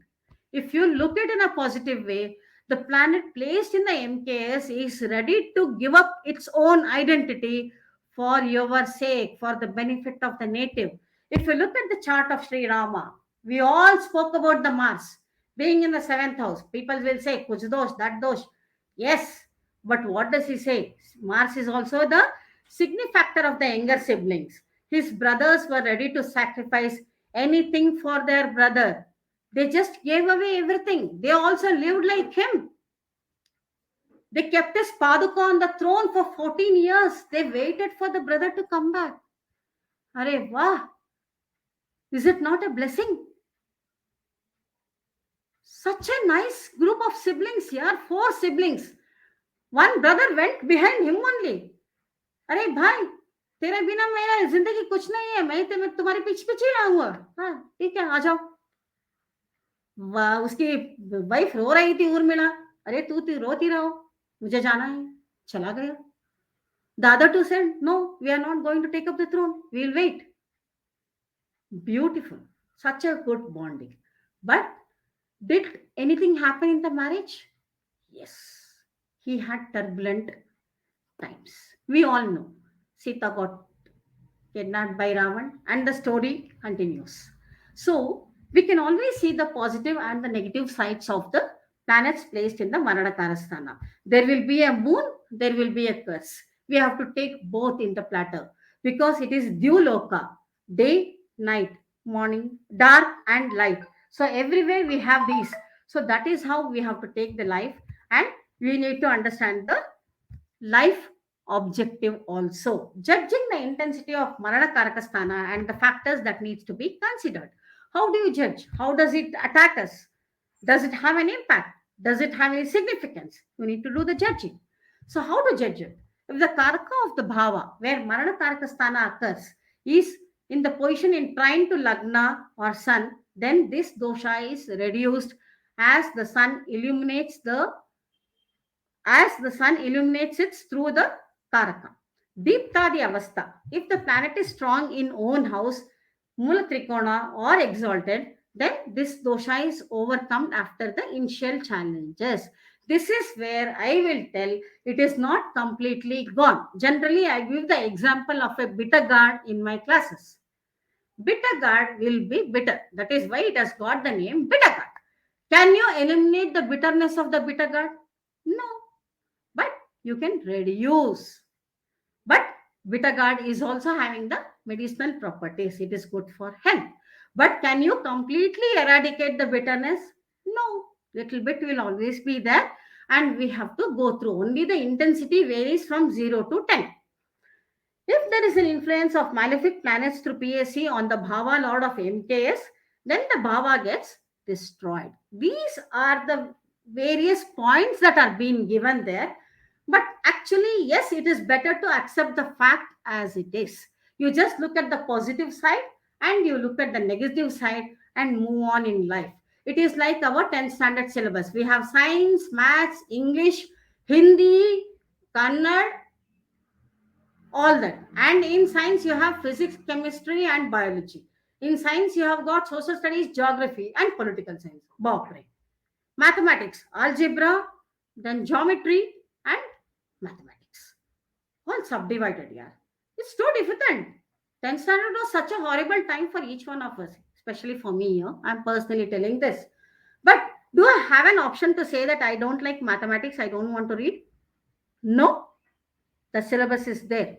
If you look at it in a positive way, the planet placed in the MKS is ready to give up its own identity for your sake, for the benefit of the native. If you look at the chart of Sri Rama, we all spoke about the Mars being in the seventh house. People will say, Kuch dosh, that dosh. Yes, but what does he say? Mars is also the signifactor of the younger siblings. His brothers were ready to sacrifice anything for their brother. They just gave away everything. They also lived like him. They kept his Paduka on the throne for 14 years. They waited for the brother to come back. Arey wah! Is it not a blessing? Such a nice group of siblings here, 4 siblings. One brother went behind him only. अरे भाई, तेरे बिना मेरा जिंदगी कुछ नहीं है, मैं तुम्हारे पीछे पीछे ही रहूंगा. हाँ ठीक है, आ जाओ. उसकी वाइफ रो रही थी उर्मिला. अरे तू रोती रहो, मुझे जाना है. चला गया. The other two said, no, we are not going to take up the throne. We'll wait. Beautiful. Such a good bonding. But did anything happen in the marriage? Yes. He had turbulent times. We all know. Sita got kidnapped by Ravan and the story continues. So, we can always see the positive and the negative sides of the planets placed in the Maradhakarasthana. There will be a moon, there will be a curse. We have to take both in the platter because it is Dhyuloka, day, night, morning, dark and light. So everywhere we have these. So that is how we have to take the life, and we need to understand the life objective also. Judging the intensity of Marana Karakasthana and the factors that needs to be considered. How do you judge? How does it attack us? Does it have an impact? Does it have any significance? You need to do the judging. So how to judge it? If the Karaka of the Bhava, where Marana Karakasthana occurs, is in the position in trine to Lagna or Sun, then this dosha is reduced as the sun illuminates it through the Karaka. Deeptadi Avastha. If the planet is strong in own house, Mula Trikona or exalted, then this dosha is overcome after the initial challenges. This is where I will tell it is not completely gone. Generally, I give the example of a bitter gourd in my classes. Bitter gourd will be bitter. That is why it has got the name bitter gourd. Can you eliminate the bitterness of the bitter gourd? No. But you can reduce. But bitter gourd is also having the medicinal properties. It is good for health. But can you completely eradicate the bitterness? No. Little bit will always be there, and we have to go through. Only the intensity varies from 0 to 10. If there is an influence of malefic planets through PSC on the Bhava Lord of MKS, then the Bhava gets destroyed. These are the various points that are being given there. But actually, yes, it is better to accept the fact as it is. You just look at the positive side and you look at the negative side and move on in life. It is like our 10th standard syllabus. We have science, maths, English, Hindi, Kannada, all that. And in science, you have physics, chemistry, and biology. In science, you have got social studies, geography, and political science. Bapre. Mathematics, algebra, then geometry, and mathematics. All subdivided here. It's too difficult. 10th standard was such a horrible time for each one of us, especially for me. I'm personally telling this. But do I have an option to say that I don't like mathematics, I don't want to read? No. The syllabus is there.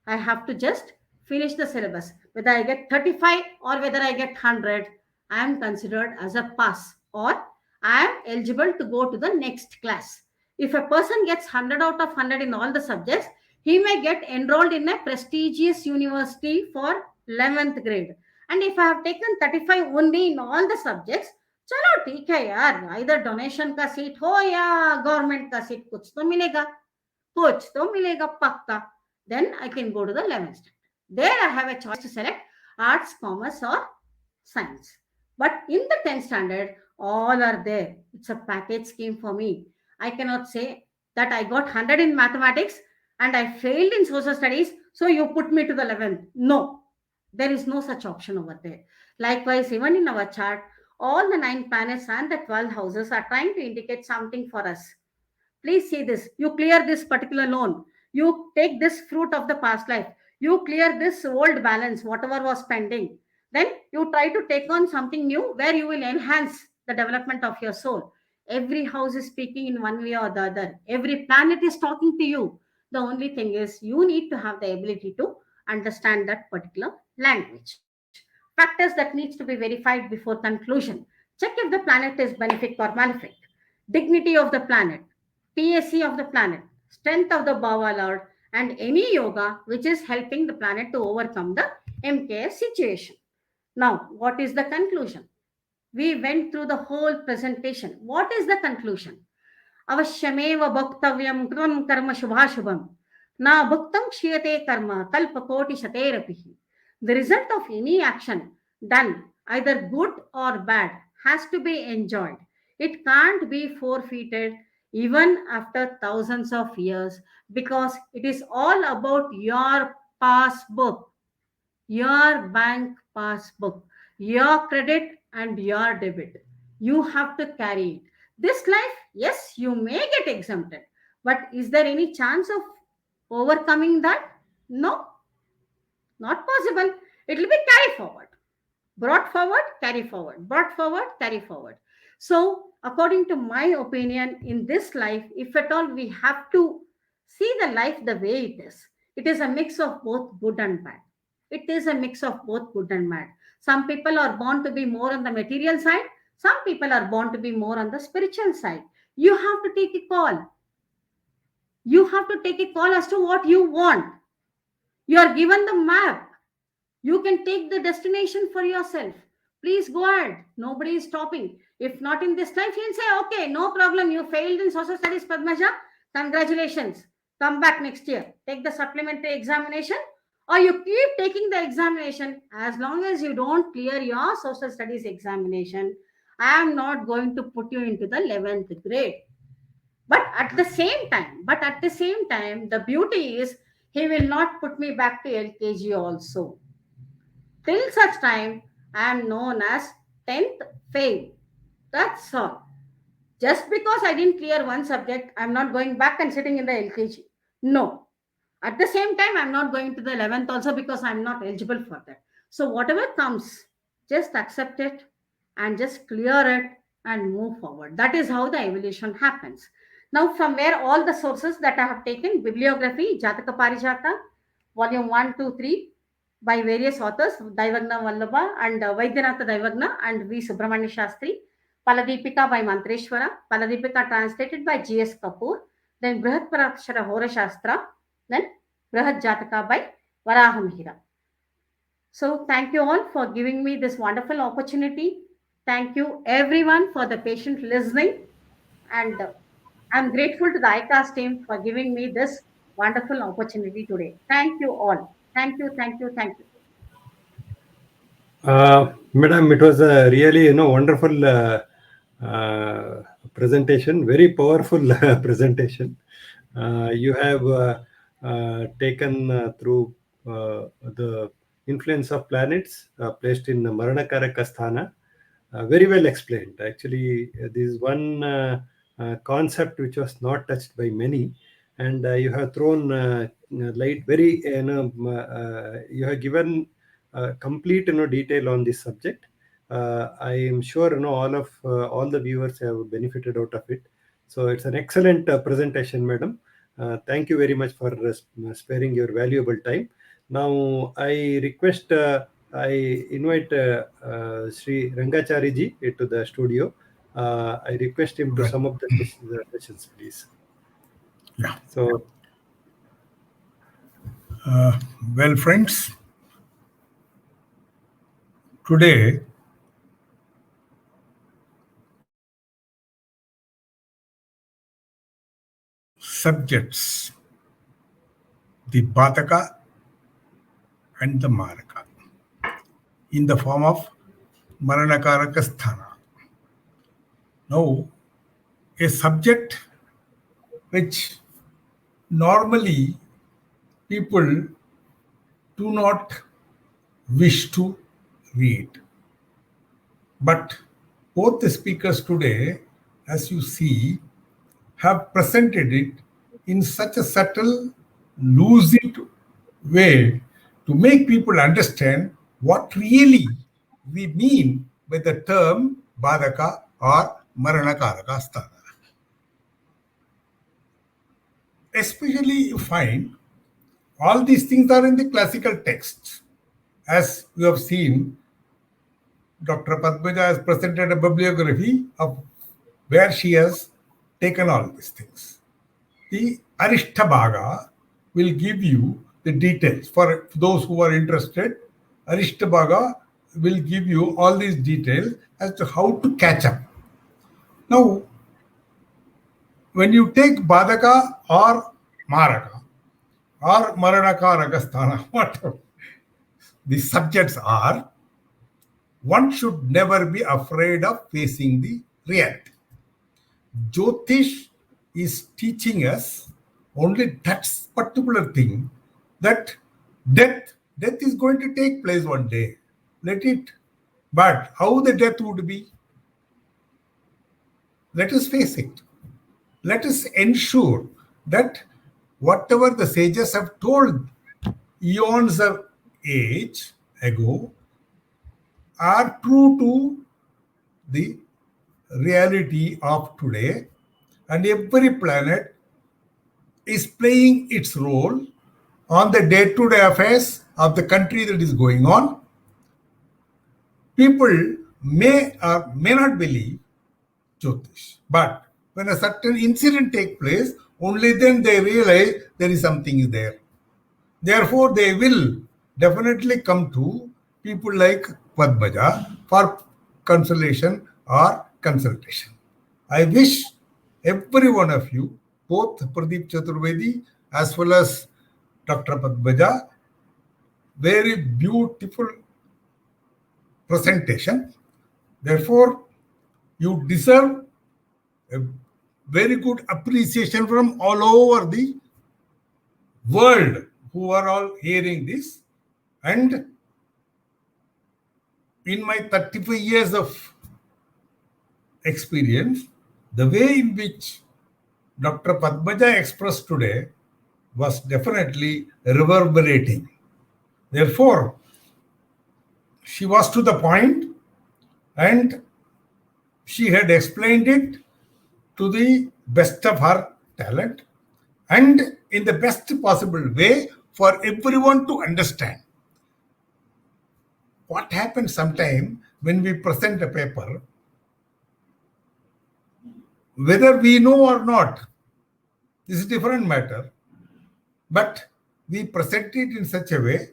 I have to just finish the syllabus. Whether I get 35 or whether I get 100, I am considered as a pass, or I am eligible to go to the next class. If a person gets 100 out of 100 in all the subjects, he may get enrolled in a prestigious university for 11th grade. And if I have taken 35 only in all the subjects, चलो ठीक है यार, either donation का seat हो या government का seat, कुछ तो मिलेगा पक्का. Then I can go to the 11th standard. There I have a choice to select arts, commerce or science. But in the 10th standard, all are there. It's a package scheme for me. I cannot say that I got 100 in mathematics and I failed in social studies, so you put me to the 11th. No, there is no such option over there. Likewise, even in our chart, all the 9 planets and the 12 houses are trying to indicate something for us. Please see this. You clear this particular loan. You take this fruit of the past life. You clear this old balance, whatever was pending. Then you try to take on something new where you will enhance the development of your soul. Every house is speaking in one way or the other. Every planet is talking to you. The only thing is you need to have the ability to understand that particular language. Factors that needs to be verified before conclusion. Check if the planet is benefic or malefic. Dignity of the planet, PAC of the planet, strength of the Bhava Lord, and any yoga which is helping the planet to overcome the MKS situation. Now, what is the conclusion? We went through the whole presentation. What is the conclusion? Avashyameva bhaktavyam kram karma shubhashubham. Na bhaktam kshiyate karma kalpakoti shaterapihi. The result of any action done, either good or bad, has to be enjoyed. It can't be forfeited even after thousands of years, because it is all about your passbook, your bank passbook, your credit and your debit. You have to carry it. This life, yes, you may get exempted, but is there any chance of overcoming that? No, not possible. It will be carried forward, brought forward, carry forward, brought forward, carry forward. So, according to my opinion, in this life, if at all we have to see the life the way it is a mix of both good and bad. It is a mix of both good and bad. Some people are born to be more on the material side, some people are born to be more on the spiritual side. You have to take a call. You have to take a call as to what you want. You are given the map. You can take the destination for yourself. Please go ahead. Nobody is stopping. If not in this life, he'll say, okay, no problem. You failed in social studies, Padmaja. Congratulations. Come back next year. Take the supplementary examination, or you keep taking the examination. As long as you don't clear your social studies examination, I am not going to put you into the 11th grade. But at the same time, the beauty is he will not put me back to LKG also. Till such time, I am known as 10th fail. That's all. Just because I didn't clear one subject, I'm not going back and sitting in the LKG. No. At the same time, I'm not going to the 11th also, because I'm not eligible for that. So whatever comes, just accept it and just clear it and move forward. That is how the evolution happens. Now, from where all the sources that I have taken, bibliography, Jataka Parijata, volume 1, 2, 3, by various authors, Daivagna Vallabha and Vaidyanatha Daivagna and V. Subramanya Shastri, Paladipika by Mantreshwara, Paladipika translated by G.S. Kapoor, then Brihat Parakshara Hora Shastra, then Brihat Jataka by Varahamihira. So thank you all for giving me this wonderful opportunity. Thank you everyone for the patient listening, and I'm grateful to the ICAS team for giving me this wonderful opportunity today. Thank you all. Thank you, thank you, thank you. Madam, it was a really wonderful presentation, very powerful presentation. You have taken through the influence of planets placed in Maranakaraka Sthana. Very well explained. Actually, this is one concept which was not touched by many, and you have thrown light very, you have given complete detail on this subject. I am sure all the viewers have benefited out of it. So it's an excellent presentation, madam. Thank you very much for sparing your valuable time. Now I request, I invite Sri Rangachari ji to the studio. I request him to sum up the questions, please. Yeah. So, well, friends, today subjects, the Bhataka and the Maraka, in the form of Maranakaraka Sthana. Now, a subject which normally people do not wish to read. But both the speakers today, as you see, have presented it in such a subtle, lucid way to make people understand what really we mean by the term Badaka or Maranakaraka Sthana. Especially you find all these things are in the classical texts. As you have seen, Dr. Padmaja has presented a bibliography of where she has taken all these things. The Arishtabhaga will give you the details. For those who are interested, Arishtabhaga will give you all these details as to how to catch up. Now, when you take Badaka or Maraka or Maranakaraka Sthana, whatever the subjects are, one should never be afraid of facing the reality. Jyotish is teaching us only that particular thing, that death is going to take place one day. Let it. But how the death would be? Let us face it. Let us ensure that whatever the sages have told eons of age ago are true to the reality of today, and every planet is playing its role on the day-to-day affairs of the country that is going on. People may or may not believe Jyotish, but when a certain incident takes place, only then they realize there is something there. Therefore, they will definitely come to people like Padmaja for consolation or consultation. I wish every one of you, both Pradeep Chaturvedi as well as Dr. Padmaja, very beautiful presentation. Therefore, you deserve a very good appreciation from all over the world who are all hearing this. And in my 35 years of experience, the way in which Dr. Padmaja expressed today was definitely reverberating. Therefore, she was to the point and she had explained it to the best of her talent and in the best possible way for everyone to understand. What happens sometimes when we present a paper, whether we know or not, this is a different matter, but we present it in such a way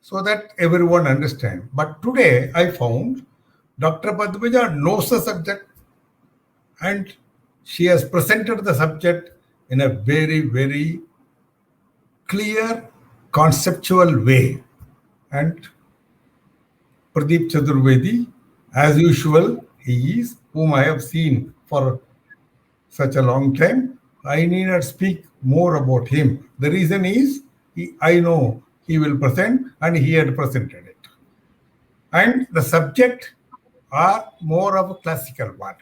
so that everyone understands. But today I found Dr. Padmaja knows the subject and she has presented the subject in a very, very clear, conceptual way. And Pradeep Chaturvedi, as usual, he is, whom I have seen for such a long time. I need not speak more about him. The reason is, I know he will present and he had presented it. And the subject are more of a classical one.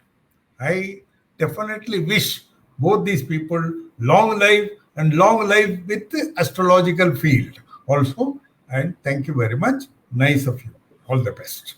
I definitely wish both these people long life and long life with the astrological field also. And thank you very much. Nice of you. All the best.